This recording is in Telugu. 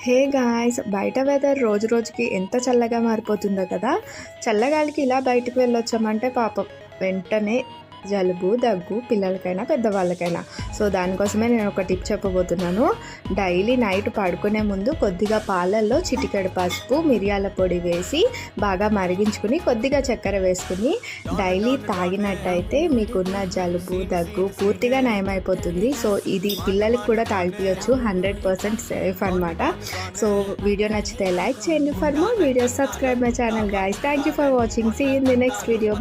హే గాయ్స్, బయట వెదర్ రోజు రోజుకి ఎంత చల్లగా మారిపోతుందో కదా. చల్లగాలికి ఇలా బయటకు వెళ్ళొచ్చామంటే పాపం వెంటనే జలుబు దగ్గు పిల్లలకైనా పెద్దవాళ్ళకైనా. సో దానికోసమే నేను ఒక టిప్ చెప్పబోతున్నాను. డైలీ నైట్ పడుకునే ముందు కొద్దిగా పాలల్లో చిటికెడు పసుపు మిరియాల పొడి వేసి బాగా మరిగించుకుని కొద్దిగా చక్కెర వేసుకుని డైలీ తాగినట్టయితే మీకున్న జలుబు దగ్గు పూర్తిగా నయమైపోతుంది. సో ఇది పిల్లలకి కూడా తాగిపించవచ్చు, 100% సేఫ్ అనమాట. సో వీడియో నచ్చితే లైక్ చేయండి. For more videos subscribe my channel guys. Thank you for watching. See in the next video.